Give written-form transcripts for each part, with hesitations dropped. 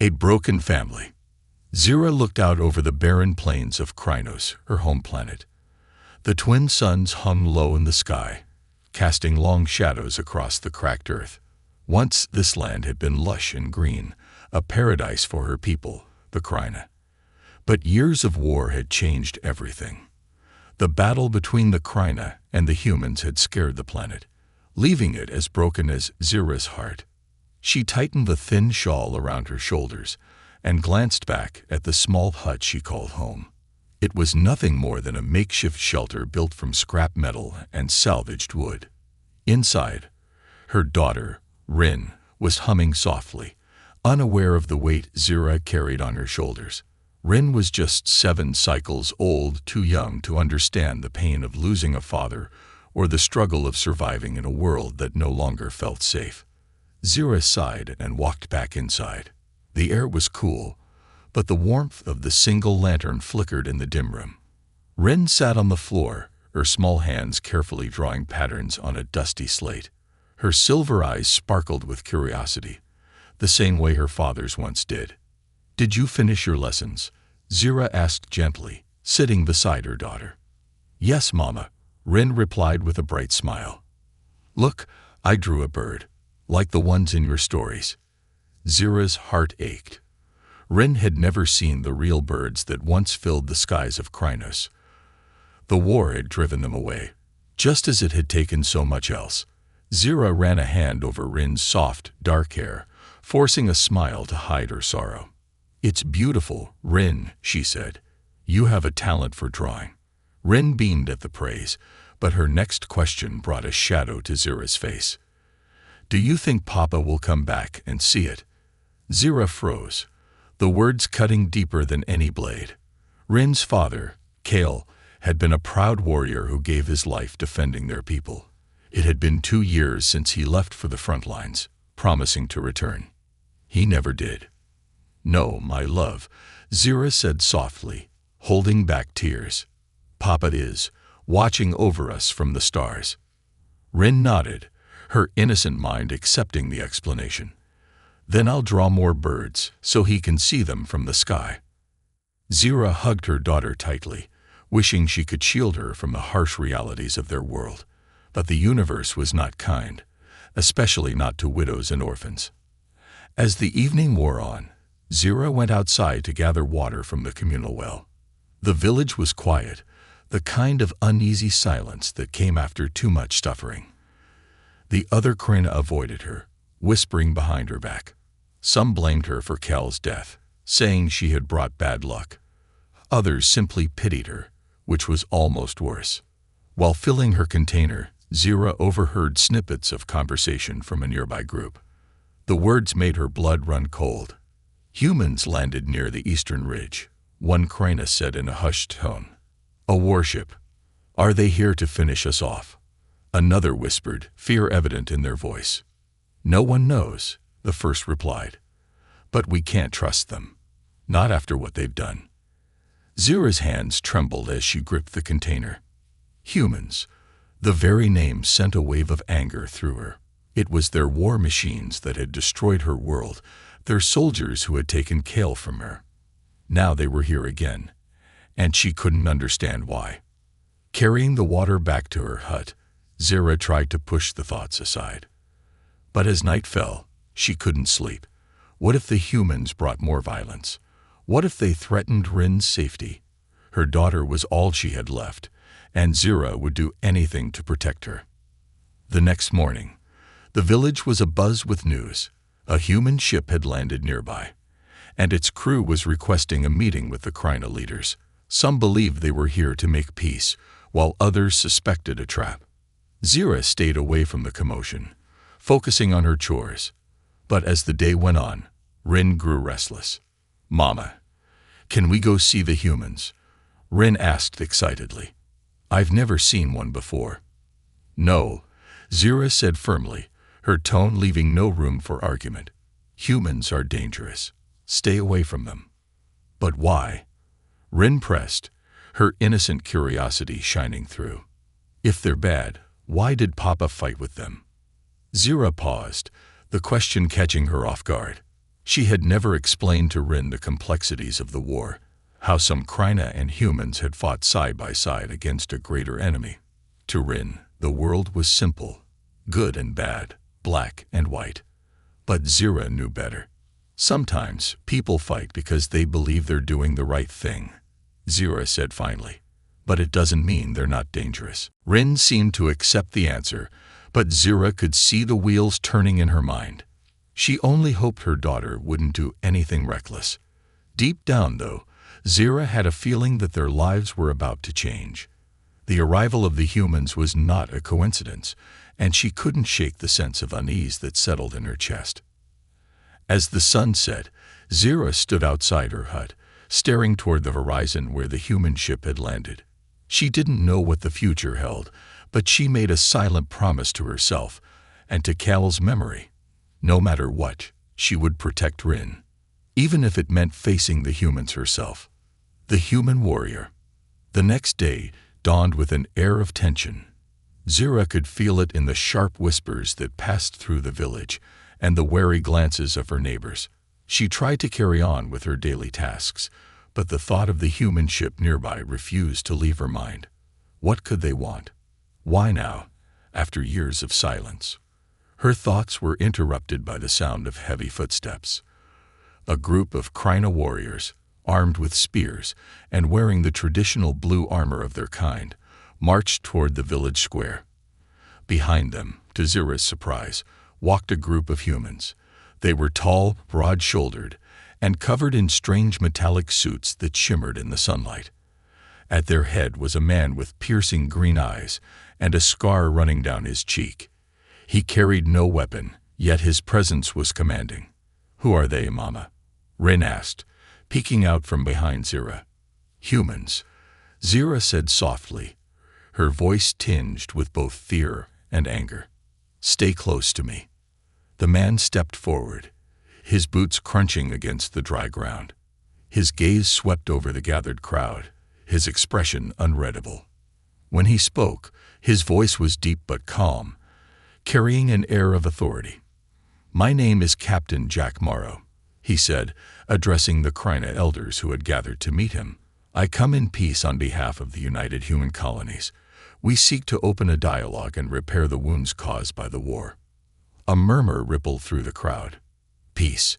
A broken family. Zira looked out over the barren plains of Krynos, her home planet. The twin suns hung low in the sky, casting long shadows across the cracked earth. Once this land had been lush and green, a paradise for her people, the Kryna. But years of war had changed everything. The battle between the Kryna and the humans had scared the planet, leaving it as broken as Zira's heart. She tightened the thin shawl around her shoulders and glanced back at the small hut she called home. It was nothing more than a makeshift shelter built from scrap metal and salvaged wood. Inside, her daughter, Rin, was humming softly, unaware of the weight Zira carried on her shoulders. Rin was just 7 cycles old, too young to understand the pain of losing a father or the struggle of surviving in a world that no longer felt safe. Zira sighed and walked back inside. The air was cool, but the warmth of the single lantern flickered in the dim room. Rin sat on the floor, her small hands carefully drawing patterns on a dusty slate. Her silver eyes sparkled with curiosity, the same way her father's once did. "Did you finish your lessons?" Zira asked gently, sitting beside her daughter. "Yes, Mama," Rin replied with a bright smile. "Look, I drew a bird, like the ones in your stories." Zira's heart ached. Rin had never seen the real birds that once filled the skies of Krynos. The war had driven them away, just as it had taken so much else. Zira ran a hand over Rin's soft, dark hair, forcing a smile to hide her sorrow. "It's beautiful, Rin," she said. "You have a talent for drawing." Rin beamed at the praise, but her next question brought a shadow to Zira's face. "Do you think Papa will come back and see it?" Zira froze, the words cutting deeper than any blade. Rin's father, Kale, had been a proud warrior who gave his life defending their people. It had been 2 years since he left for the front lines, promising to return. He never did. "No, my love," Zira said softly, holding back tears. "Papa is watching over us from the stars." Rin nodded, her innocent mind accepting the explanation. "Then I'll draw more birds so he can see them from the sky." Zira hugged her daughter tightly, wishing she could shield her from the harsh realities of their world. But the universe was not kind, especially not to widows and orphans. As the evening wore on, Zira went outside to gather water from the communal well. The village was quiet, the kind of uneasy silence that came after too much suffering. The other Kryna avoided her, whispering behind her back. Some blamed her for Kel's death, saying she had brought bad luck. Others simply pitied her, which was almost worse. While filling her container, Zira overheard snippets of conversation from a nearby group. The words made her blood run cold. "Humans landed near the eastern ridge," one Kryna said in a hushed tone. "A warship. Are they here to finish us off?" Another whispered, fear evident in their voice. "No one knows," the first replied. "But we can't trust them. Not after what they've done." Zira's hands trembled as she gripped the container. Humans. The very name sent a wave of anger through her. It was their war machines that had destroyed her world, their soldiers who had taken Kale from her. Now they were here again, and she couldn't understand why. Carrying the water back to her hut, Zira tried to push the thoughts aside. But as night fell, she couldn't sleep. What if the humans brought more violence? What if they threatened Rin's safety? Her daughter was all she had left, and Zira would do anything to protect her. The next morning, the village was abuzz with news. A human ship had landed nearby, and its crew was requesting a meeting with the Kryna leaders. Some believed they were here to make peace, while others suspected a trap. Zira stayed away from the commotion, focusing on her chores. But as the day went on, Rin grew restless. "Mama, can we go see the humans?" Rin asked excitedly. "I've never seen one before." "No," Zira said firmly, her tone leaving no room for argument. "Humans are dangerous. Stay away from them." "But why?" Rin pressed, her innocent curiosity shining through. "If they're bad, why did Papa fight with them?" Zira paused, the question catching her off guard. She had never explained to Rin the complexities of the war, how some Kryna and humans had fought side by side against a greater enemy. To Rin, the world was simple, good and bad, black and white. But Zira knew better. Sometimes people fight because they believe they're doing the right thing, Zira said finally. But it doesn't mean they're not dangerous. Rin seemed to accept the answer, but Zira could see the wheels turning in her mind. She only hoped her daughter wouldn't do anything reckless. Deep down, though, Zira had a feeling that their lives were about to change. The arrival of the humans was not a coincidence, and she couldn't shake the sense of unease that settled in her chest. As the sun set, Zira stood outside her hut, staring toward the horizon where the human ship had landed. She didn't know what the future held, but she made a silent promise to herself and to Cal's memory. No matter what, she would protect Rin, even if it meant facing the humans herself. The human warrior. The next day dawned with an air of tension. Zira could feel it in the sharp whispers that passed through the village and the wary glances of her neighbors. She tried to carry on with her daily tasks, but the thought of the human ship nearby refused to leave her mind. What could they want? Why now, after years of silence? Her thoughts were interrupted by the sound of heavy footsteps. A group of Kryna warriors, armed with spears and wearing the traditional blue armor of their kind, marched toward the village square. Behind them, to Zira's surprise, walked a group of humans. They were tall, broad-shouldered, and covered in strange metallic suits that shimmered in the sunlight. At their head was a man with piercing green eyes and a scar running down his cheek. He carried no weapon, yet his presence was commanding. "Who are they, Mama?" Rin asked, peeking out from behind Zira. "Humans," Zira said softly, her voice tinged with both fear and anger. "Stay close to me." The man stepped forward, his boots crunching against the dry ground. His gaze swept over the gathered crowd, his expression unreadable. When he spoke, his voice was deep but calm, carrying an air of authority. "My name is Captain Jack Morrow," he said, addressing the Kryna elders who had gathered to meet him. "I come in peace on behalf of the United Human Colonies. We seek to open a dialogue and repair the wounds caused by the war." A murmur rippled through the crowd. Peace.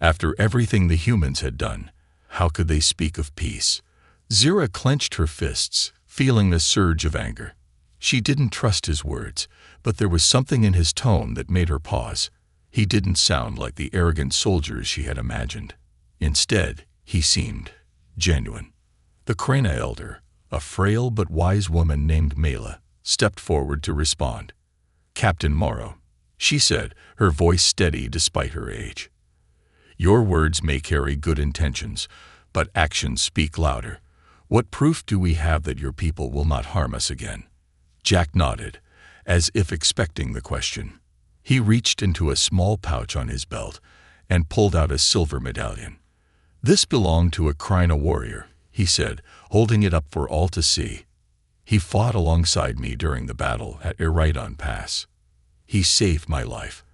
After everything the humans had done, how could they speak of peace? Zira clenched her fists, feeling a surge of anger. She didn't trust his words, but there was something in his tone that made her pause. He didn't sound like the arrogant soldiers she had imagined. Instead, he seemed genuine. The Kryna elder, a frail but wise woman named Mela, stepped forward to respond. "Captain Morrow," she said, her voice steady despite her age. "Your words may carry good intentions, but actions speak louder. What proof do we have that your people will not harm us again?" Jack nodded, as if expecting the question. He reached into a small pouch on his belt and pulled out a silver medallion. "This belonged to a Kryna warrior," he said, holding it up for all to see. "He fought alongside me during the battle at Iridon Pass. He saved my life.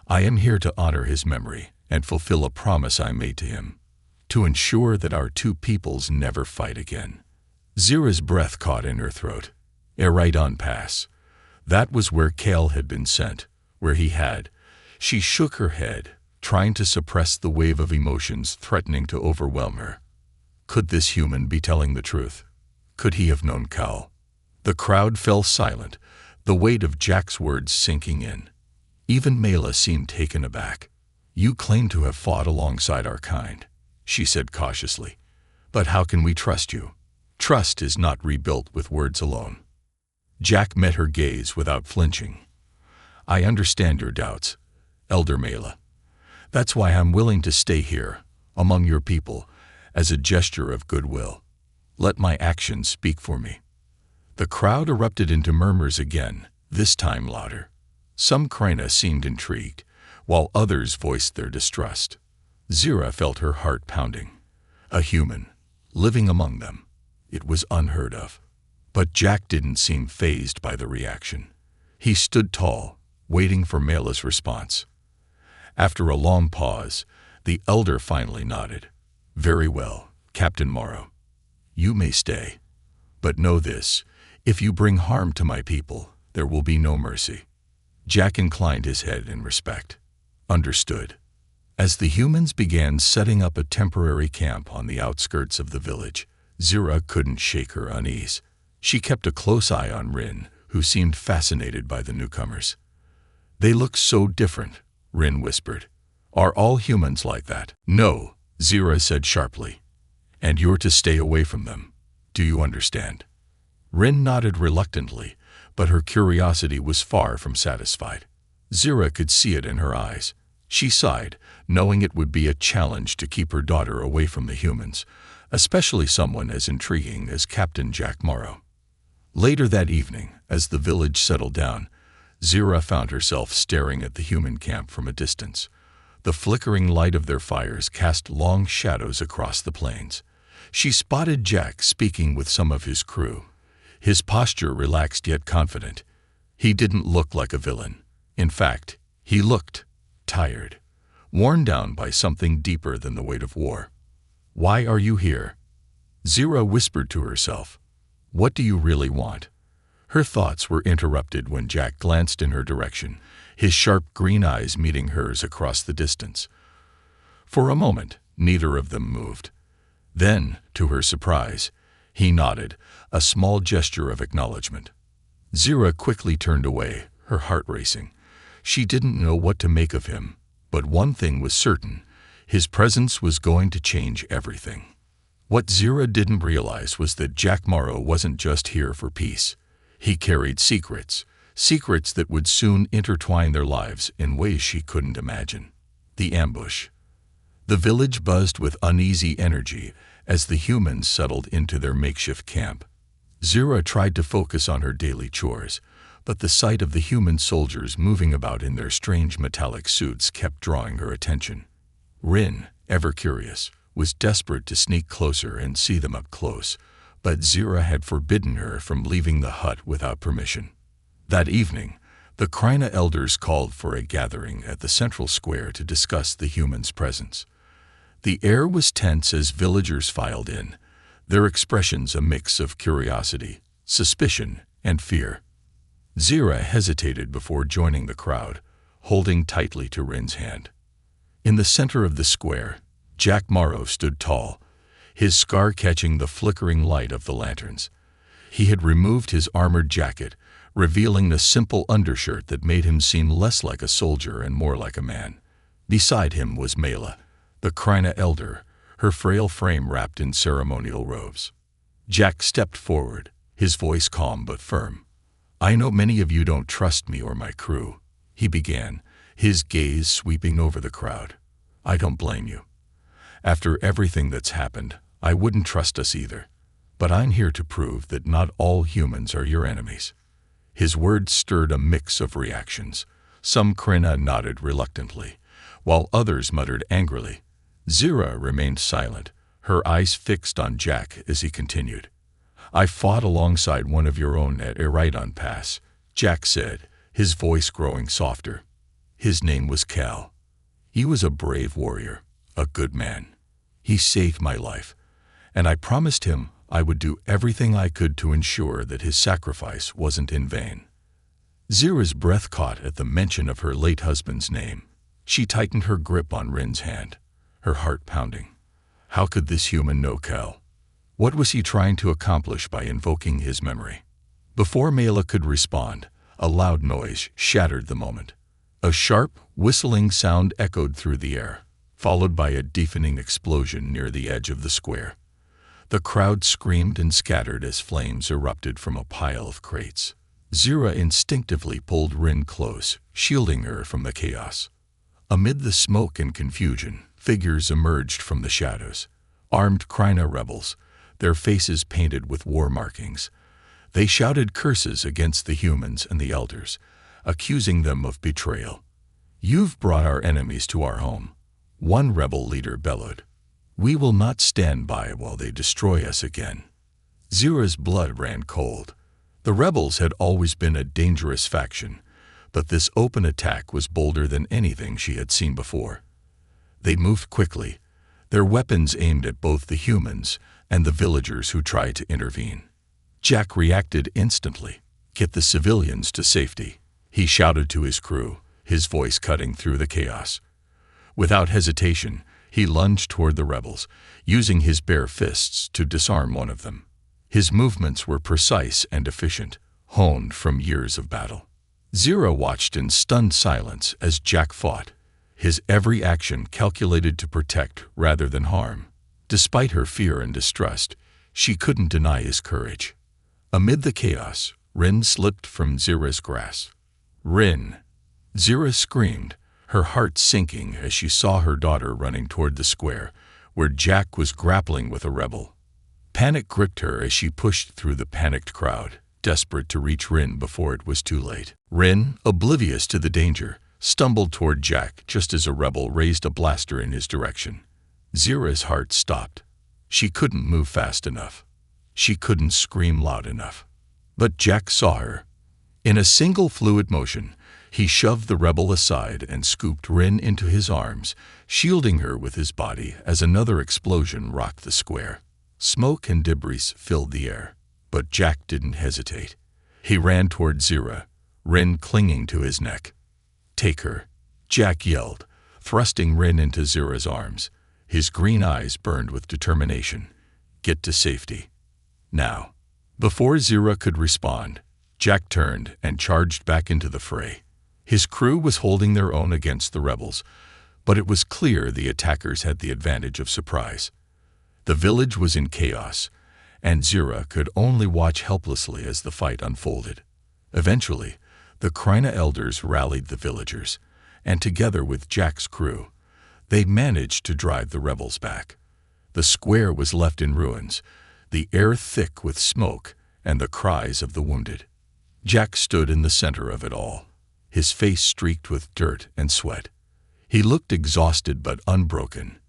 I am here to honor his memory and fulfill a promise I made to him, to ensure that our two peoples never fight again." Zira's breath caught in her throat. Iridon Pass. That was where Cal had been sent, where he had. She shook her head, trying to suppress the wave of emotions threatening to overwhelm her. Could this human be telling the truth? Could he have known Cal? The crowd fell silent, the weight of Jack's words sinking in. Even Mela seemed taken aback. "You claim to have fought alongside our kind," she said cautiously. "But how can we trust you? Trust is not rebuilt with words alone." Jack met her gaze without flinching. "I understand your doubts, Elder Mela. That's why I'm willing to stay here, among your people, as a gesture of goodwill. Let my actions speak for me." The crowd erupted into murmurs again, this time louder. Some Kryna seemed intrigued, while others voiced their distrust. Zira felt her heart pounding. A human, living among them. It was unheard of. But Jack didn't seem fazed by the reaction. He stood tall, waiting for Mela's response. After a long pause, The elder finally nodded. "Very well, Captain Morrow. You may stay. But know this, if you bring harm to my people, there will be no mercy." Jack inclined his head in respect. "Understood." As the humans began setting up a temporary camp on the outskirts of the village, Zira couldn't shake her unease. She kept a close eye on Rin, who seemed fascinated by the newcomers. "They look so different," Rin whispered. "Are all humans like that?" "No," Zira said sharply. "And you're to stay away from them. Do you understand?" Rin nodded reluctantly, but her curiosity was far from satisfied. Zira could see it in her eyes. She sighed, knowing it would be a challenge to keep her daughter away from the humans, especially someone as intriguing as Captain Jack Morrow. Later that evening, as the village settled down, Zira found herself staring at the human camp from a distance. The flickering light of their fires cast long shadows across the plains. She spotted Jack speaking with some of his crew. His posture relaxed yet confident. He didn't look like a villain. In fact, he looked tired, worn down by something deeper than the weight of war. "Why are you here?" Zira whispered to herself. "What do you really want?" Her thoughts were interrupted when Jack glanced in her direction, his sharp green eyes meeting hers across the distance. For a moment, neither of them moved. Then, to her surprise, he nodded, a small gesture of acknowledgement. Zira quickly turned away, her heart racing. She didn't know what to make of him, but one thing was certain: his presence was going to change everything. What Zira didn't realize was that Jack Morrow wasn't just here for peace. He carried secrets that would soon intertwine their lives in ways she couldn't imagine. The ambush. The village buzzed with uneasy energy as the humans settled into their makeshift camp. Zira tried to focus on her daily chores, but the sight of the human soldiers moving about in their strange metallic suits kept drawing her attention. Rin, ever curious, was desperate to sneak closer and see them up close, but Zira had forbidden her from leaving the hut without permission. That evening, the Kryna elders called for a gathering at the central square to discuss the humans' presence. The air was tense as villagers filed in, their expressions a mix of curiosity, suspicion, and fear. Zira hesitated before joining the crowd, holding tightly to Rin's hand. In the center of the square, Jack Morrow stood tall, his scar catching the flickering light of the lanterns. He had removed his armored jacket, revealing a simple undershirt that made him seem less like a soldier and more like a man. Beside him was Mela, the Kryna elder, her frail frame wrapped in ceremonial robes. Jack stepped forward, his voice calm but firm. "I know many of you don't trust me or my crew," he began, his gaze sweeping over the crowd. "I don't blame you. After everything that's happened, I wouldn't trust us either. But I'm here to prove that not all humans are your enemies." His words stirred a mix of reactions. Some Kryna nodded reluctantly, while others muttered angrily. Zira remained silent, her eyes fixed on Jack as he continued. "I fought alongside one of your own at Iraidon Pass," Jack said, his voice growing softer. "His name was Cal. He was a brave warrior, a good man. He saved my life, and I promised him I would do everything I could to ensure that his sacrifice wasn't in vain." Zira's breath caught at the mention of her late husband's name. She tightened her grip on Rin's hand, her heart pounding. How could this human know Cal? What was he trying to accomplish by invoking his memory? Before Mela could respond, a loud noise shattered the moment. A sharp, whistling sound echoed through the air, followed by a deafening explosion near the edge of the square. The crowd screamed and scattered as flames erupted from a pile of crates. Zira instinctively pulled Rin close, shielding her from the chaos. Amid the smoke and confusion, figures emerged from the shadows. Armed Kryna rebels, their faces painted with war markings. They shouted curses against the humans and the elders, accusing them of betrayal. "You've brought our enemies to our home," one rebel leader bellowed. "We will not stand by while they destroy us again." Zira's blood ran cold. The rebels had always been a dangerous faction, but this open attack was bolder than anything she had seen before. They moved quickly, their weapons aimed at both the humans and the villagers who tried to intervene. Jack reacted instantly. "Get the civilians to safety," he shouted to his crew, his voice cutting through the chaos. Without hesitation, he lunged toward the rebels, using his bare fists to disarm one of them. His movements were precise and efficient, honed from years of battle. Zira watched in stunned silence as Jack fought, his every action calculated to protect rather than harm. Despite her fear and distrust, she couldn't deny his courage. Amid the chaos, Rin slipped from Zira's grasp. "Rin!" Zira screamed, her heart sinking as she saw her daughter running toward the square, where Jack was grappling with a rebel. Panic gripped her as she pushed through the panicked crowd, desperate to reach Rin before it was too late. Rin, oblivious to the danger, stumbled toward Jack just as a rebel raised a blaster in his direction. Zira's heart stopped. She couldn't move fast enough. She couldn't scream loud enough. But Jack saw her. In a single fluid motion, he shoved the rebel aside and scooped Rin into his arms, shielding her with his body as another explosion rocked the square. Smoke and debris filled the air, but Jack didn't hesitate. He ran toward Zira, Rin clinging to his neck. "Take her," Jack yelled, thrusting Rin into Zira's arms. His green eyes burned with determination. "Get to safety. Now." Before Zira could respond, Jack turned and charged back into the fray. His crew was holding their own against the rebels, but it was clear the attackers had the advantage of surprise. The village was in chaos, and Zira could only watch helplessly as the fight unfolded. Eventually, the Krina elders rallied the villagers, and together with Jack's crew, they managed to drive the rebels back. The square was left in ruins, the air thick with smoke and the cries of the wounded. Jack stood in the center of it all, his face streaked with dirt and sweat. He looked exhausted but unbroken.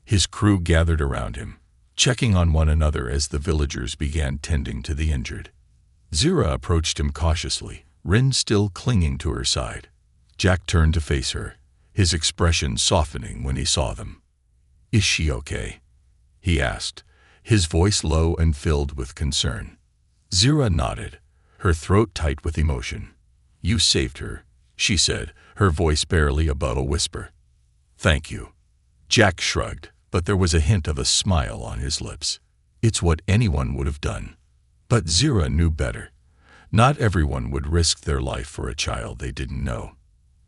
His crew gathered around him, checking on one another as the villagers began tending to the injured. Zira approached him cautiously, Rin still clinging to her side. Jack turned to face her, his expression softening when he saw them. "Is she okay?" he asked, his voice low and filled with concern. Zira nodded, her throat tight with emotion. "You saved her," she said, her voice barely above a whisper. "Thank you." Jack shrugged, but there was a hint of a smile on his lips. It's what anyone would have done. But Zira knew better. Not everyone would risk their life for a child they didn't know.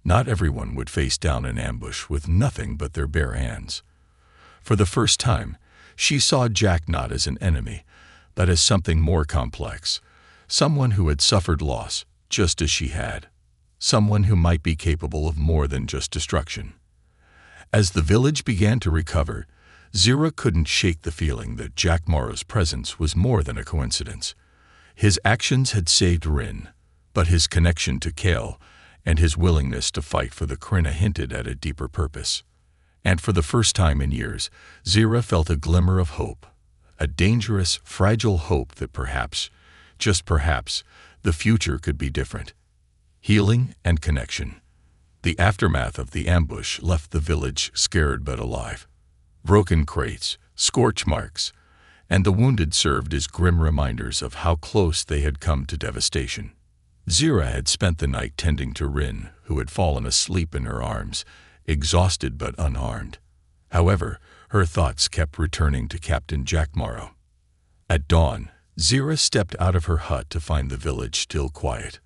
Not everyone would face down an ambush with nothing but their bare hands. For the first time, she saw Jack not as an enemy, but as something more complex, someone who had suffered loss just as she had, someone who might be capable of more than just destruction. As the village began to recover, Zira couldn't shake the feeling that Jack Morrow's presence was more than a coincidence. His actions had saved Rin, but his connection to Kale and his willingness to fight for the Krina hinted at a deeper purpose. And for the first time in years, Zira felt a glimmer of hope, a dangerous, fragile hope that perhaps, just perhaps, the future could be different. Healing and connection. The aftermath of the ambush left the village scared but alive. Broken crates, scorch marks, and the wounded served as grim reminders of how close they had come to devastation. Zira had spent the night tending to Rin, who had fallen asleep in her arms, exhausted but unharmed. However, her thoughts kept returning to Captain Jack Morrow. At dawn, Zira stepped out of her hut to find the village still quiet.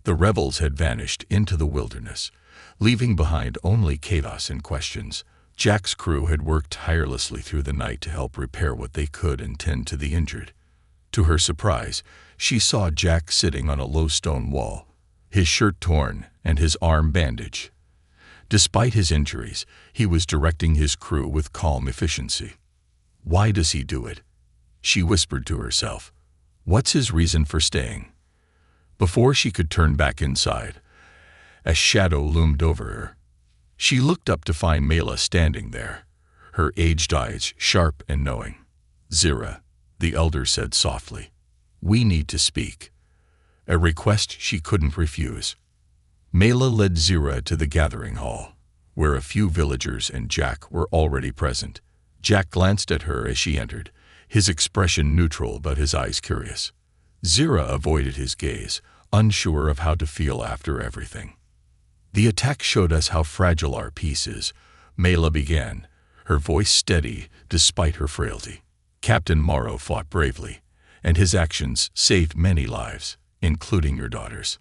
The rebels had vanished into the wilderness, leaving behind only chaos and questions. Jack's crew had worked tirelessly through the night to help repair what they could and tend to the injured. To her surprise, she saw Jack sitting on a low stone wall, his shirt torn and his arm bandaged. Despite his injuries, he was directing his crew with calm efficiency. "Why does he do it?" she whispered to herself. "What's his reason for staying?" Before she could turn back inside, a shadow loomed over her. She looked up to find Mela standing there, her aged eyes sharp and knowing. "Zira," the elder said softly, "we need to speak." A request she couldn't refuse. Mela led Zira to the gathering hall, where a few villagers and Jack were already present. Jack glanced at her as she entered, his expression neutral but his eyes curious. Zira avoided his gaze, unsure of how to feel after everything. "The attack showed us how fragile our peace is," Mela began, her voice steady despite her frailty. "Captain Morrow fought bravely, and his actions saved many lives, including your daughters."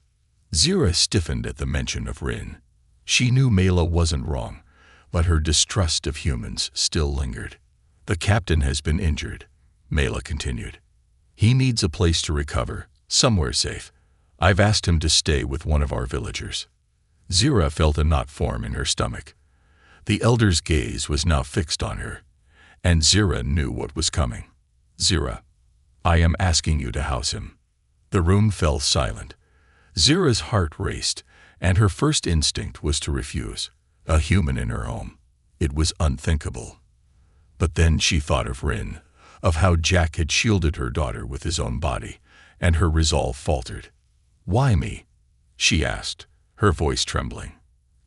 Zira stiffened at the mention of Rin. She knew Mela wasn't wrong, but her distrust of humans still lingered. "The captain has been injured," Mela continued. "He needs a place to recover, somewhere safe. I've asked him to stay with one of our villagers." Zira felt a knot form in her stomach. The elder's gaze was now fixed on her, and Zira knew what was coming. "Zira, I am asking you to house him." The room fell silent. Zira's heart raced, and her first instinct was to refuse. A human in her home. It was unthinkable. But then she thought of Rin, of how Jack had shielded her daughter with his own body, and her resolve faltered. "Why me?" she asked, her voice trembling.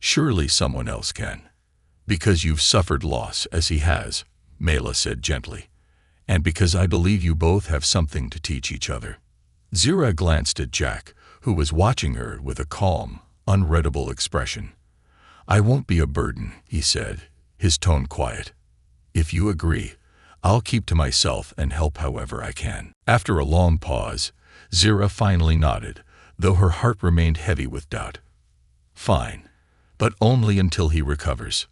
"Surely someone else can." "Because you've suffered loss as he has," Mela said gently, "and because I believe you both have something to teach each other." Zira glanced at Jack, who was watching her with a calm, unreadable expression. "I won't be a burden," he said, his tone quiet. "If you agree, I'll keep to myself and help however I can." After a long pause, Zira finally nodded, though her heart remained heavy with doubt. "Fine, but only until he recovers.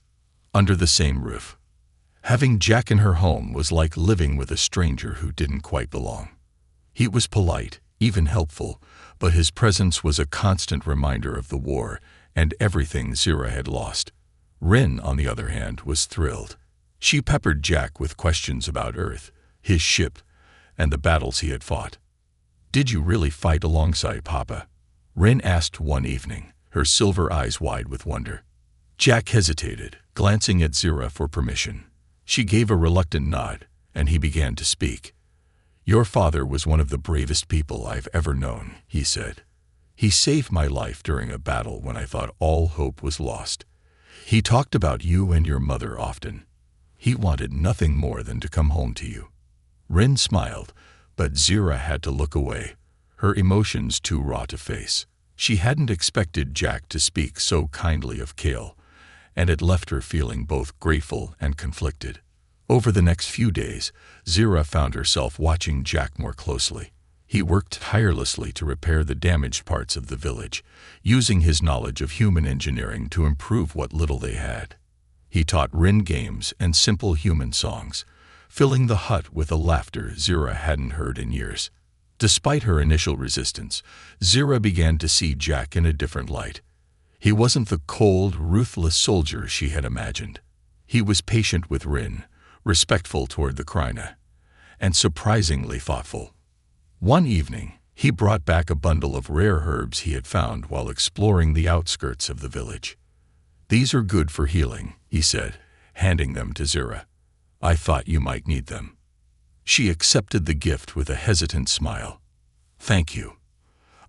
Under the same roof." Having Jack in her home was like living with a stranger who didn't quite belong. He was polite, even helpful, but his presence was a constant reminder of the war and everything Zira had lost. Rin, on the other hand, was thrilled. She peppered Jack with questions about Earth, his ship, and the battles he had fought. "Did you really fight alongside Papa?" Rin asked one evening, her silver eyes wide with wonder. Jack hesitated, glancing at Zira for permission. She gave a reluctant nod, and he began to speak. "Your father was one of the bravest people I've ever known," he said. "He saved my life during a battle when I thought all hope was lost. He talked about you and your mother often. He wanted nothing more than to come home to you." Rin smiled, but Zira had to look away, her emotions too raw to face. She hadn't expected Jack to speak so kindly of Kale, and it left her feeling both grateful and conflicted. Over the next few days, Zira found herself watching Jack more closely. He worked tirelessly to repair the damaged parts of the village, using his knowledge of human engineering to improve what little they had. He taught Rin games and simple human songs, filling the hut with a laughter Zira hadn't heard in years. Despite her initial resistance, Zira began to see Jack in a different light. He wasn't the cold, ruthless soldier she had imagined. He was patient with Rin, respectful toward the Kryna, and surprisingly thoughtful. One evening, he brought back a bundle of rare herbs he had found while exploring the outskirts of the village. "These are good for healing," he said, handing them to Zira. "I thought you might need them." She accepted the gift with a hesitant smile. "Thank you."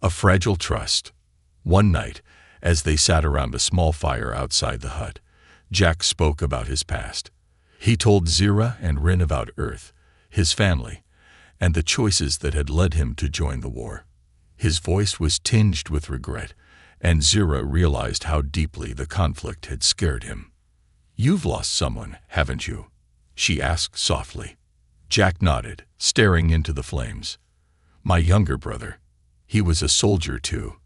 A fragile trust. One night, as they sat around a small fire outside the hut, Jack spoke about his past. He told Zira and Rin about Earth, his family, and the choices that had led him to join the war. His voice was tinged with regret, and Zira realized how deeply the conflict had scared him. "You've lost someone, haven't you?" she asked softly. Jack nodded, staring into the flames. "My younger brother. He was a soldier too.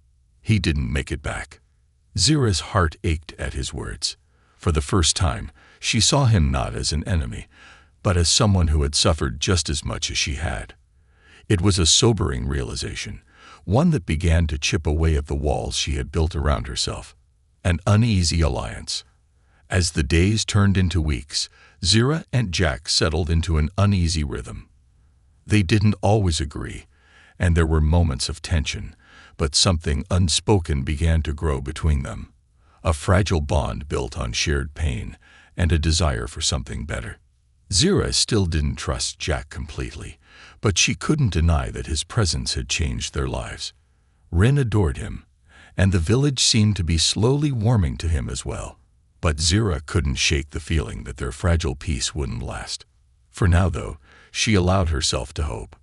He didn't make it back." Zira's heart ached at his words. For the first time, she saw him not as an enemy, but as someone who had suffered just as much as she had. It was a sobering realization, one that began to chip away at the walls she had built around herself. An uneasy alliance. As the days turned into weeks, Zira and Jack settled into an uneasy rhythm. They didn't always agree, and there were moments of tension, but something unspoken began to grow between them. A fragile bond built on shared pain and a desire for something better. Zira still didn't trust Jack completely, but she couldn't deny that his presence had changed their lives. Rin adored him, and the village seemed to be slowly warming to him as well. But Zira couldn't shake the feeling that their fragile peace wouldn't last. For now, though, she allowed herself to hope.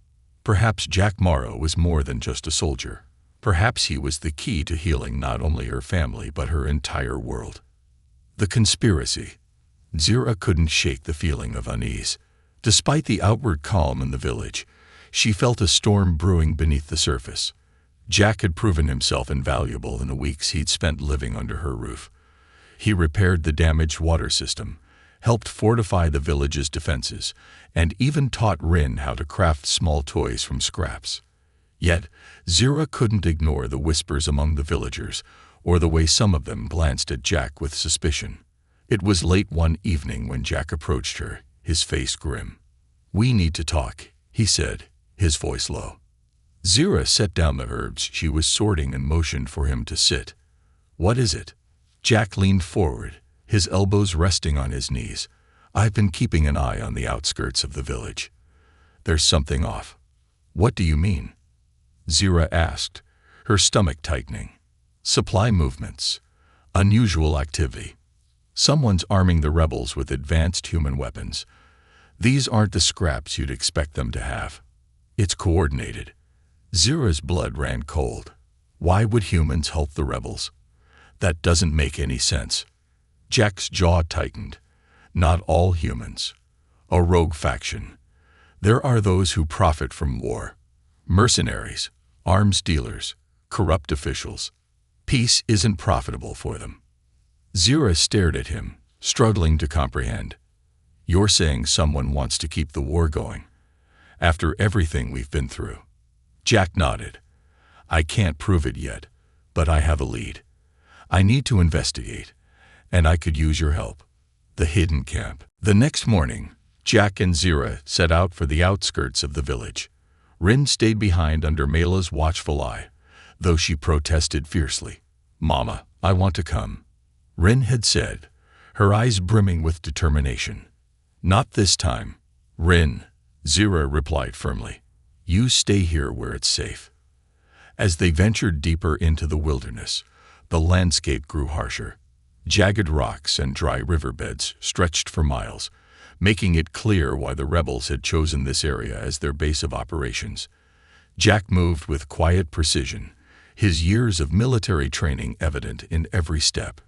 Perhaps Jack Morrow was more than just a soldier. Perhaps he was the key to healing not only her family but her entire world. The conspiracy. Zira couldn't shake the feeling of unease. Despite the outward calm in the village, she felt a storm brewing beneath the surface. Jack had proven himself invaluable in the weeks he'd spent living under her roof. He repaired the damaged water system, helped fortify the village's defenses, and even taught Rin how to craft small toys from scraps. Yet, Zira couldn't ignore the whispers among the villagers, or the way some of them glanced at Jack with suspicion. It was late one evening when Jack approached her, his face grim. "We need to talk," he said, his voice low. Zira set down the herbs she was sorting and motioned for him to sit. "What is it?" Jack leaned forward, his elbows resting on his knees. "I've been keeping an eye on the outskirts of the village. There's something off." "What do you mean?" Zira asked, her stomach tightening. "Supply movements. Unusual activity. Someone's arming the rebels with advanced human weapons. These aren't the scraps you'd expect them to have. It's coordinated." Zira's blood ran cold. Why would humans help the rebels? That doesn't make any sense. Jack's jaw tightened. Not all humans. A rogue faction. There are those who profit from war. Mercenaries, arms dealers, corrupt officials. Peace isn't profitable for them. Zira stared at him, struggling to comprehend. "You're saying someone wants to keep the war going, after everything we've been through?" Jack nodded. "I can't prove it yet, but I have a lead. I need to investigate, and I could use your help." The hidden camp. The next morning, Jack and Zira set out for the outskirts of the village. Rin stayed behind under Mela's watchful eye, though she protested fiercely. "Mama, I want to come," Rin had said, her eyes brimming with determination. "Not this time, Rin," Zira replied firmly. "You stay here where it's safe." As they ventured deeper into the wilderness, the landscape grew harsher. Jagged rocks and dry riverbeds stretched for miles, making it clear why the rebels had chosen this area as their base of operations. Jack moved with quiet precision, his years of military training evident in every step.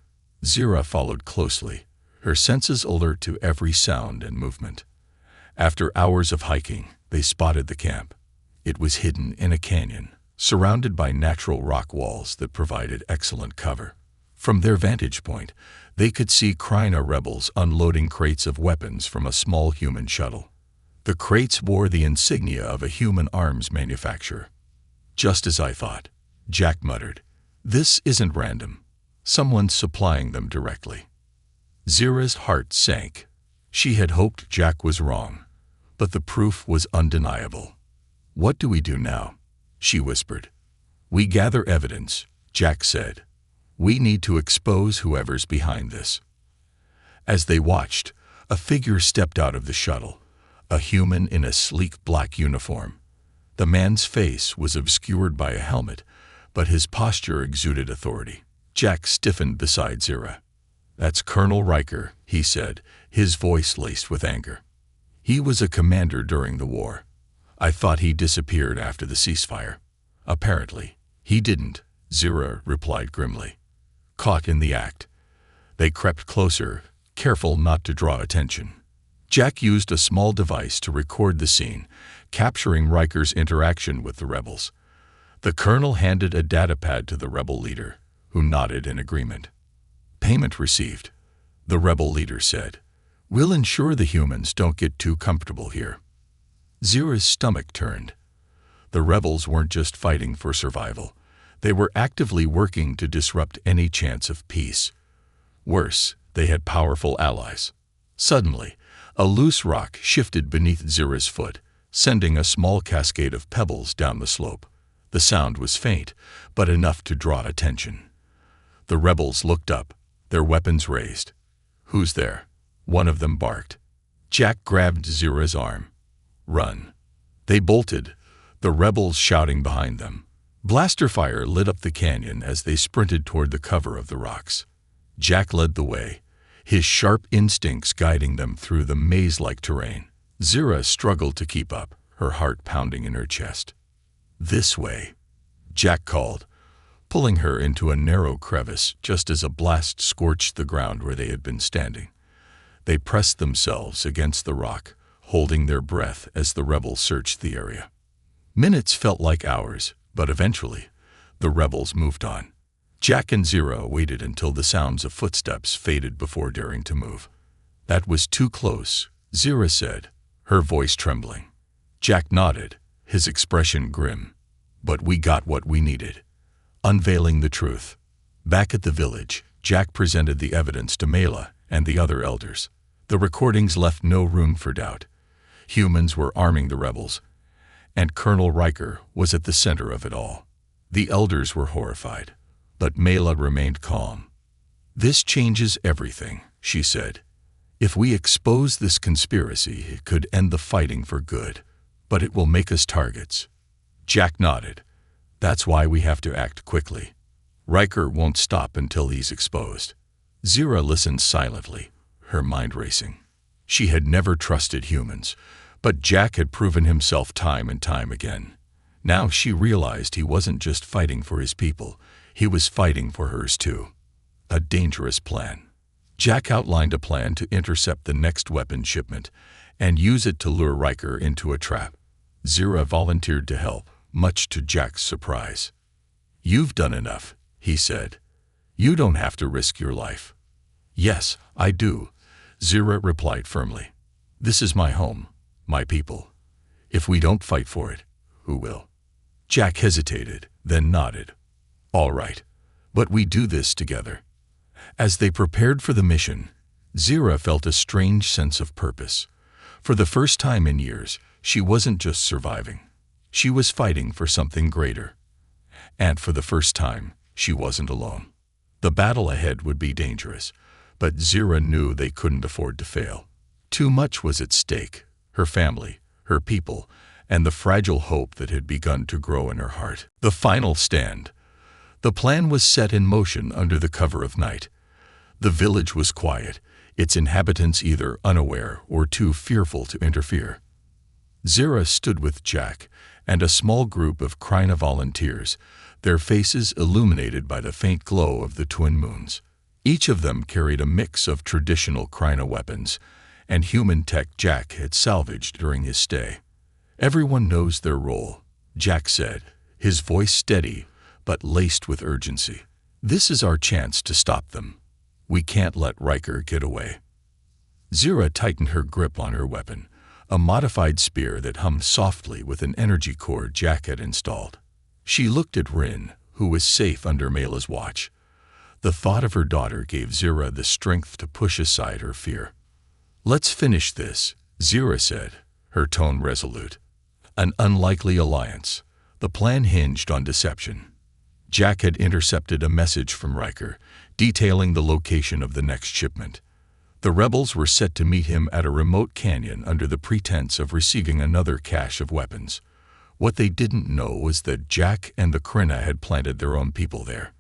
Zira followed closely, her senses alert to every sound and movement. After hours of hiking, they spotted the camp. It was hidden in a canyon, surrounded by natural rock walls that provided excellent cover. From their vantage point, they could see Kryna rebels unloading crates of weapons from a small human shuttle. The crates bore the insignia of a human arms manufacturer. "Just as I thought," Jack muttered. "This isn't random. Someone's supplying them directly." Zira's heart sank. She had hoped Jack was wrong, but the proof was undeniable. "What do we do now?" she whispered. "We gather evidence," Jack said. "We need to expose whoever's behind this." As they watched, a figure stepped out of the shuttle, a human in a sleek black uniform. The man's face was obscured by a helmet, but his posture exuded authority. Jack stiffened beside Zira. "That's Colonel Riker," he said, his voice laced with anger. "He was a commander during the war. I thought he disappeared after the ceasefire." "Apparently, he didn't," Zira replied grimly. "Caught in the act." They crept closer, careful not to draw attention. Jack used a small device to record the scene, capturing Riker's interaction with the rebels. The colonel handed a datapad to the rebel leader, who nodded in agreement. "Payment received," the rebel leader said. "We'll ensure the humans don't get too comfortable here." Zira's stomach turned. The rebels weren't just fighting for survival. They were actively working to disrupt any chance of peace. Worse, they had powerful allies. Suddenly, a loose rock shifted beneath Zira's foot, sending a small cascade of pebbles down the slope. The sound was faint, but enough to draw attention. The rebels looked up, their weapons raised. "Who's there?" one of them barked. Jack grabbed Zira's arm. "Run." They bolted, the rebels shouting behind them. Blaster fire lit up the canyon as they sprinted toward the cover of the rocks. Jack led the way, his sharp instincts guiding them through the maze-like terrain. Zira struggled to keep up, her heart pounding in her chest. "This way," Jack called, pulling her into a narrow crevice just as a blast scorched the ground where they had been standing. They pressed themselves against the rock, holding their breath as the rebels searched the area. Minutes felt like hours, but eventually, the rebels moved on. Jack and Zira waited until the sounds of footsteps faded before daring to move. "That was too close," Zira said, her voice trembling. Jack nodded, his expression grim. "But we got what we needed." Unveiling the truth. Back at the village, Jack presented the evidence to Mela and the other elders. The recordings left no room for doubt. Humans were arming the rebels, and Colonel Riker was at the center of it all. The elders were horrified, but Mela remained calm. "This changes everything," she said. "If we expose this conspiracy, it could end the fighting for good, but it will make us targets." Jack nodded. "That's why we have to act quickly. Riker won't stop until he's exposed." Zira listened silently, her mind racing. She had never trusted humans, but Jack had proven himself time and time again. Now she realized he wasn't just fighting for his people, he was fighting for hers too. A dangerous plan. Jack outlined a plan to intercept the next weapon shipment and use it to lure Riker into a trap. Zira volunteered to help, much to Jack's surprise. "You've done enough," he said. "You don't have to risk your life." "Yes, I do," Zira replied firmly. "This is my home, my people. If we don't fight for it, who will?" Jack hesitated, then nodded. "All right, but we do this together." As they prepared for the mission, Zira felt a strange sense of purpose. For the first time in years, she wasn't just surviving. She was fighting for something greater. And for the first time, she wasn't alone. The battle ahead would be dangerous, but Zira knew they couldn't afford to fail. Too much was at stake: her family, her people, and the fragile hope that had begun to grow in her heart. The final stand. The plan was set in motion under the cover of night. The village was quiet, its inhabitants either unaware or too fearful to interfere. Zira stood with Jack and a small group of Kryna volunteers, their faces illuminated by the faint glow of the twin moons. Each of them carried a mix of traditional Kryna weapons and human tech Jack had salvaged during his stay. "Everyone knows their role," Jack said, his voice steady but laced with urgency. "This is our chance to stop them. We can't let Riker get away." Zira tightened her grip on her weapon, a modified spear that hummed softly with an energy core Jack had installed. She looked at Rin, who was safe under Mela's watch. The thought of her daughter gave Zira the strength to push aside her fear. "Let's finish this," Zira said, her tone resolute. An unlikely alliance. The plan hinged on deception. Jack had intercepted a message from Riker, detailing the location of the next shipment. The rebels were set to meet him at a remote canyon under the pretense of receiving another cache of weapons. What they didn't know was that Jack and the Kryna had planted their own people there.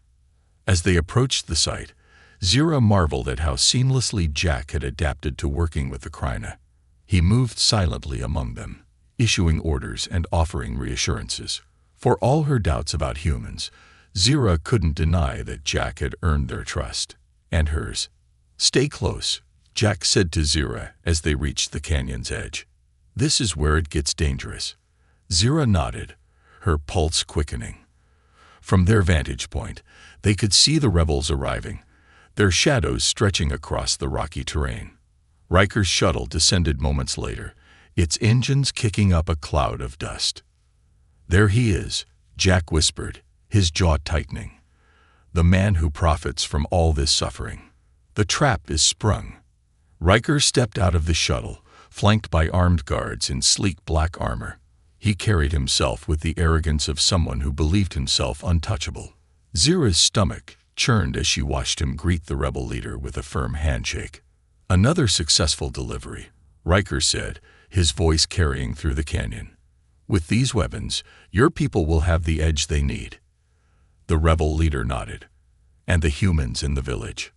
As they approached the site, Zira marveled at how seamlessly Jack had adapted to working with the Kryna. He moved silently among them, issuing orders and offering reassurances. For all her doubts about humans, Zira couldn't deny that Jack had earned their trust, and hers. "Stay close," Jack said to Zira as they reached the canyon's edge. "This is where it gets dangerous." Zira nodded, her pulse quickening. From their vantage point, they could see the rebels arriving, their shadows stretching across the rocky terrain. Riker's shuttle descended moments later, its engines kicking up a cloud of dust. "There he is," Jack whispered, his jaw tightening. "The man who profits from all this suffering. The trap is sprung." Riker stepped out of the shuttle, flanked by armed guards in sleek black armor. He carried himself with the arrogance of someone who believed himself untouchable. Zira's stomach churned as she watched him greet the rebel leader with a firm handshake. "Another successful delivery," Riker said, his voice carrying through the canyon. "With these weapons, your people will have the edge they need." The rebel leader nodded. "And the humans in the village."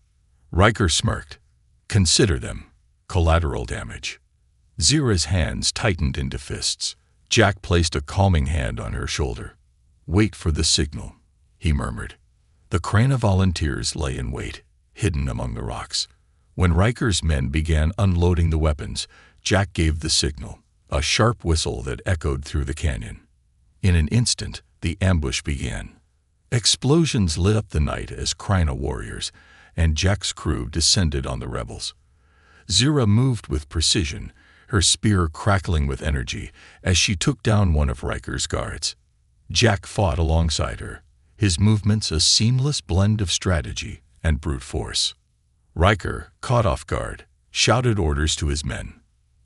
Riker smirked. Consider them collateral damage. Zira's hands tightened into fists. Jack placed a calming hand on her shoulder. "Wait for the signal," he murmured. The Krana volunteers lay in wait, hidden among the rocks. When Riker's men began unloading the weapons, Jack gave the signal, a sharp whistle that echoed through the canyon. In an instant, the ambush began. Explosions lit up the night as Krana warriors and Jack's crew descended on the rebels. Zira moved with precision, her spear crackling with energy as she took down one of Riker's guards. Jack fought alongside her, his movements a seamless blend of strategy and brute force. Riker, caught off guard, shouted orders to his men.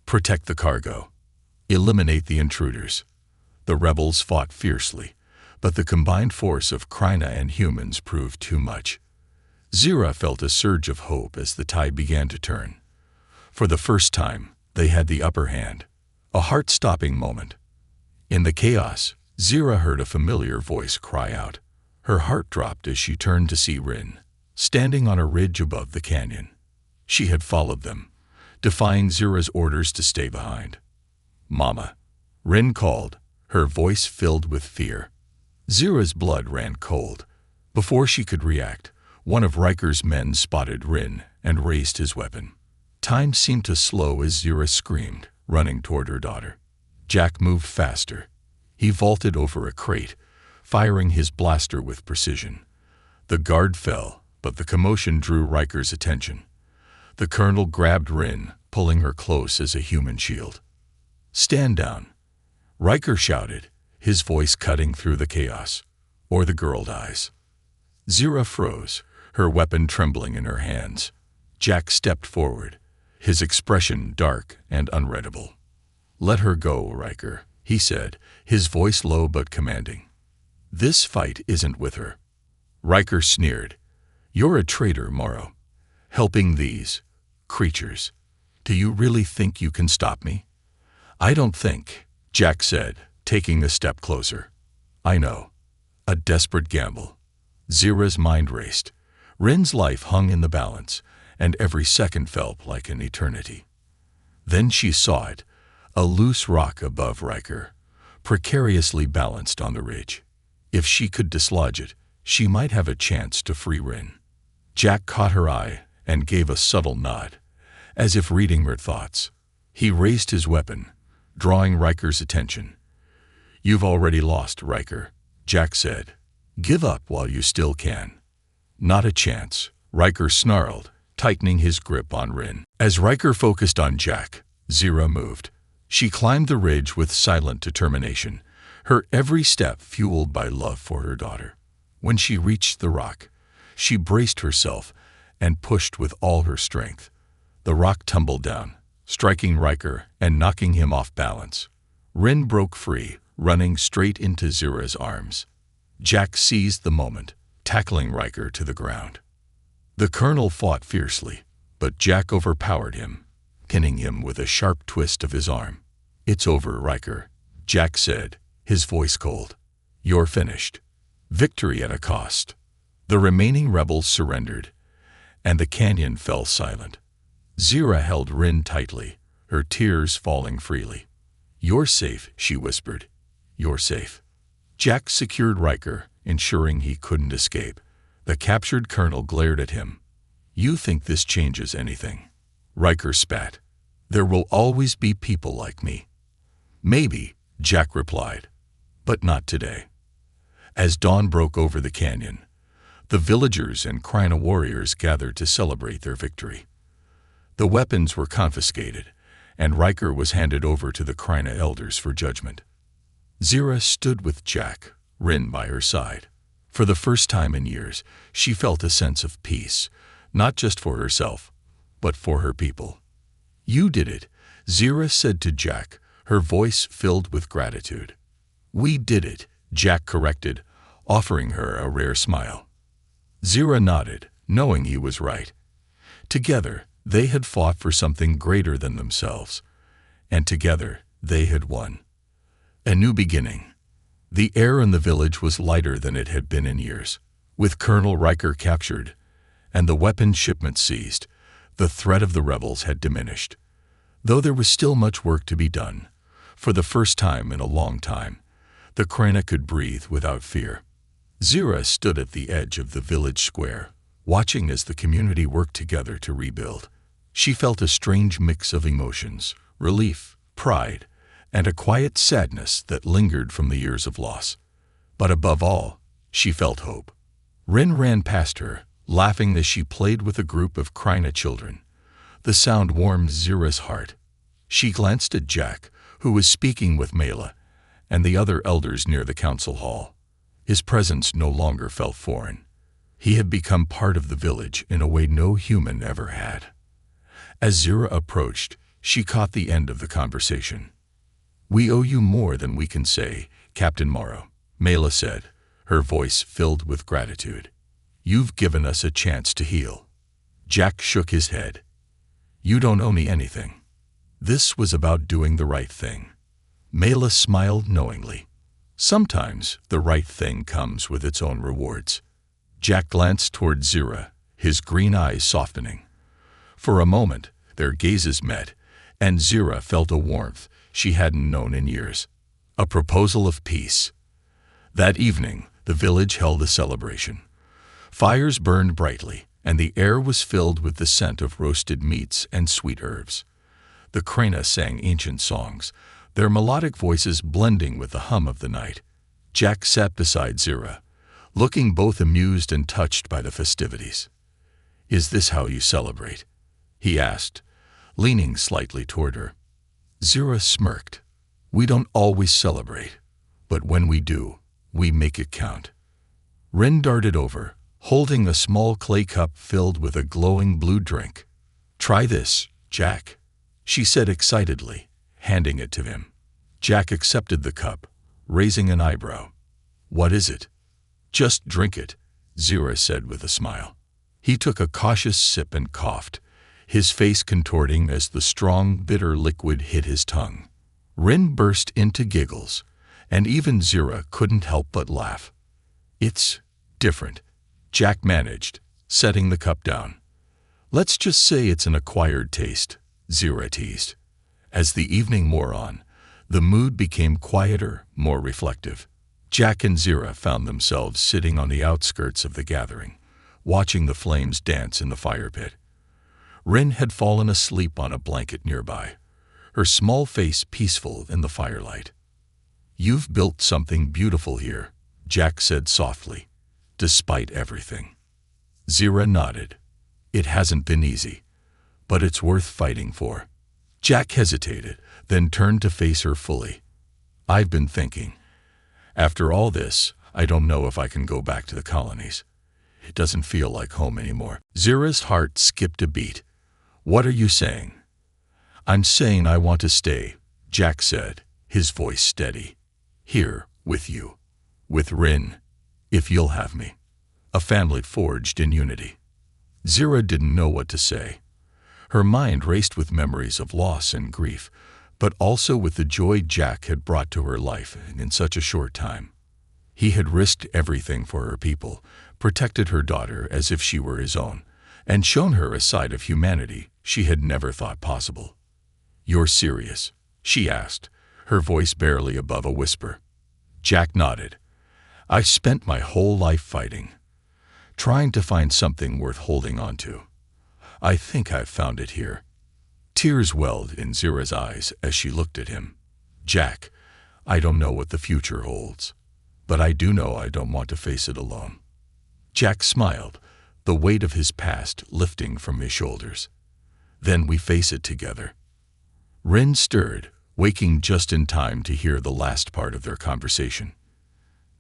"Protect the cargo. Eliminate the intruders." The rebels fought fiercely, but the combined force of Krana and humans proved too much. Zira felt a surge of hope as the tide began to turn. For the first time, they had the upper hand, a heart-stopping moment. In the chaos, Zira heard a familiar voice cry out. Her heart dropped as she turned to see Rin, standing on a ridge above the canyon. She had followed them, defying Zira's orders to stay behind. "Mama," Rin called, her voice filled with fear. Zira's blood ran cold. Before she could react, one of Riker's men spotted Rin and raised his weapon. Time seemed to slow as Zira screamed, running toward her daughter. Jack moved faster. He vaulted over a crate, firing his blaster with precision. The guard fell, but the commotion drew Riker's attention. The colonel grabbed Rin, pulling her close as a human shield. "Stand down," Riker shouted, his voice cutting through the chaos. "Or the girl dies." Zira froze, her weapon trembling in her hands. Jack stepped forward, his expression dark and unreadable. "Let her go, Riker," he said, his voice low but commanding. "This fight isn't with her." Riker sneered. "You're a traitor, Morrow. Helping these creatures. Do you really think you can stop me?" "I don't think," Jack said, taking a step closer. "I know. A desperate gamble." Zira's mind raced. Rin's life hung in the balance, and every second felt like an eternity. Then she saw it, a loose rock above Riker, precariously balanced on the ridge. If she could dislodge it, she might have a chance to free Rin. Jack caught her eye and gave a subtle nod, as if reading her thoughts. He raised his weapon, drawing Riker's attention. "You've already lost, Riker," Jack said. "Give up while you still can." "Not a chance," Riker snarled, tightening his grip on Rin. As Riker focused on Jack, Zira moved. She climbed the ridge with silent determination, her every step fueled by love for her daughter. When she reached the rock, she braced herself and pushed with all her strength. The rock tumbled down, striking Riker and knocking him off balance. Rin broke free, running straight into Zira's arms. Jack seized the moment, tackling Riker to the ground. The colonel fought fiercely, but Jack overpowered him, pinning him with a sharp twist of his arm. "It's over, Riker," Jack said, his voice cold. "You're finished." Victory at a cost. The remaining rebels surrendered, and the canyon fell silent. Zira held Rin tightly, her tears falling freely. "You're safe," she whispered. "You're safe." Jack secured Riker, ensuring he couldn't escape. The captured colonel glared at him. "You think this changes anything?" Riker spat. "There will always be people like me." "Maybe," Jack replied, "but not today." As dawn broke over the canyon, the villagers and Krana warriors gathered to celebrate their victory. The weapons were confiscated, and Riker was handed over to the Krana elders for judgment. Zira stood with Jack, Rin by her side. For the first time in years, she felt a sense of peace, not just for herself, but for her people. "You did it," Zira said to Jack, her voice filled with gratitude. "We did it," Jack corrected, offering her a rare smile. Zira nodded, knowing he was right. Together, they had fought for something greater than themselves, and together they had won. A new beginning. The air in the village was lighter than it had been in years. With Colonel Riker captured and the weapon shipment seized, The threat of the rebels had diminished, though there was still much work to be done. For the first time in a long time, the Kryna could breathe without fear. Zira stood at the edge of the village square, watching as the community worked together to rebuild. She felt a strange mix of emotions, relief, pride, and a quiet sadness that lingered from the years of loss. But above all, she felt hope. Rin ran past her, laughing as she played with a group of Kryna children. The sound warmed Zira's heart. She glanced at Jack, who was speaking with Mela, and the other elders near the council hall. His presence no longer felt foreign. He had become part of the village in a way no human ever had. As Zira approached, she caught the end of the conversation. "We owe you more than we can say, Captain Morrow," Mela said, her voice filled with gratitude. "You've given us a chance to heal." Jack shook his head. "You don't owe me anything. This was about doing the right thing." Mela smiled knowingly. Sometimes the right thing comes with its own rewards. Jack glanced toward Zira, his green eyes softening. For a moment, their gazes met, and Zira felt a warmth she hadn't known in years. A proposal of peace. That evening, the village held a celebration. Fires burned brightly, and the air was filled with the scent of roasted meats and sweet herbs. The Kryna sang ancient songs, their melodic voices blending with the hum of the night. Jack sat beside Zira, looking both amused and touched by the festivities. "Is this how you celebrate?" he asked, leaning slightly toward her. Zira smirked. "We don't always celebrate, but when we do, we make it count." Rin darted over, holding a small clay cup filled with a glowing blue drink. "Try this, Jack," she said excitedly, handing it to him. Jack accepted the cup, raising an eyebrow. "What is it?" "Just drink it," Zira said with a smile. He took a cautious sip and coughed, his face contorting as the strong, bitter liquid hit his tongue. Rin burst into giggles, and even Zira couldn't help but laugh. "It's different," Jack managed, setting the cup down. "Let's just say it's an acquired taste," Zira teased. As the evening wore on, the mood became quieter, more reflective. Jack and Zira found themselves sitting on the outskirts of the gathering, watching the flames dance in the fire pit. Rin had fallen asleep on a blanket nearby, her small face peaceful in the firelight. "You've built something beautiful here," Jack said softly, "despite everything." Zira nodded. "It hasn't been easy, but it's worth fighting for." Jack hesitated, then turned to face her fully. "I've been thinking. After all this, I don't know if I can go back to the colonies. It doesn't feel like home anymore." Zira's heart skipped a beat. "What are you saying?" "I'm saying I want to stay," Jack said, his voice steady. "Here, with you. With Rin, if you'll have me. A family forged in unity." Zira didn't know what to say. Her mind raced with memories of loss and grief, but also with the joy Jack had brought to her life in such a short time. He had risked everything for her people, protected her daughter as if she were his own, and shown her a side of humanity she had never thought possible. "You're serious?" she asked, her voice barely above a whisper. Jack nodded. "I've spent my whole life fighting, trying to find something worth holding on to. I think I've found it here." Tears welled in Zira's eyes as she looked at him. "Jack, I don't know what the future holds, but I do know I don't want to face it alone." Jack smiled, the weight of his past lifting from his shoulders. "Then we face it together." Rin stirred, waking just in time to hear the last part of their conversation.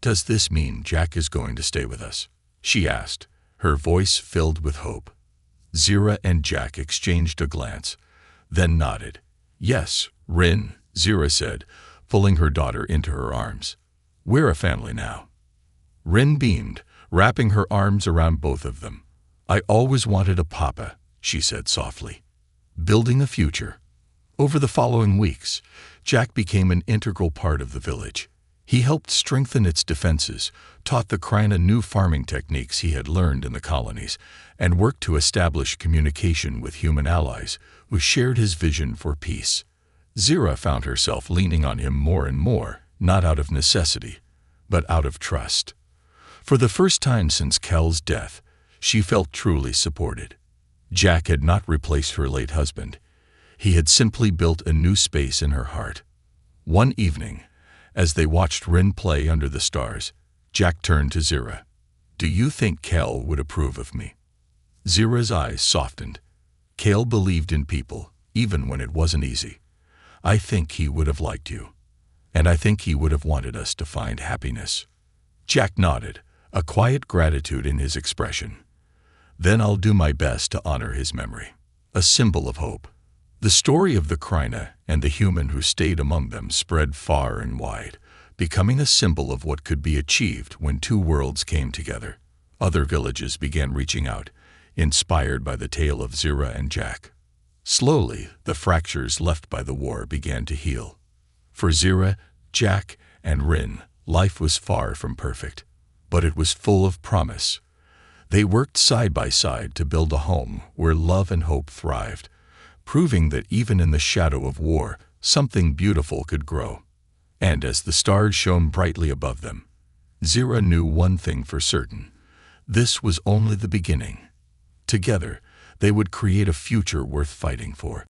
"Does this mean Jack is going to stay with us?" she asked, her voice filled with hope. Zira and Jack exchanged a glance, then nodded. "Yes, Rin," Zira said, pulling her daughter into her arms. "We're a family now." Rin beamed, wrapping her arms around both of them. "I always wanted a papa," she said softly. Building a future. Over the following weeks, Jack became an integral part of the village. He helped strengthen its defenses, taught the Kryna new farming techniques he had learned in the colonies, and worked to establish communication with human allies who shared his vision for peace. Zira found herself leaning on him more and more, not out of necessity, but out of trust. For the first time since Kel's death, she felt truly supported. Jack had not replaced her late husband. He had simply built a new space in her heart. One evening, as they watched Rin play under the stars, Jack turned to Zira. "Do you think Kel would approve of me?" Zira's eyes softened. Kel believed in people, even when it wasn't easy. "I think he would have liked you. And I think he would have wanted us to find happiness." Jack nodded, a quiet gratitude in his expression. "Then I'll do my best to honor his memory." A symbol of hope. The story of the Kryna and the human who stayed among them spread far and wide, becoming a symbol of what could be achieved when two worlds came together. Other villages began reaching out, inspired by the tale of Zira and Jack. Slowly, the fractures left by the war began to heal. For Zira, Jack, and Rin, life was far from perfect, but it was full of promise. They worked side by side to build a home where love and hope thrived, proving that even in the shadow of war, something beautiful could grow. And as the stars shone brightly above them, Zira knew one thing for certain: this was only the beginning. Together, they would create a future worth fighting for.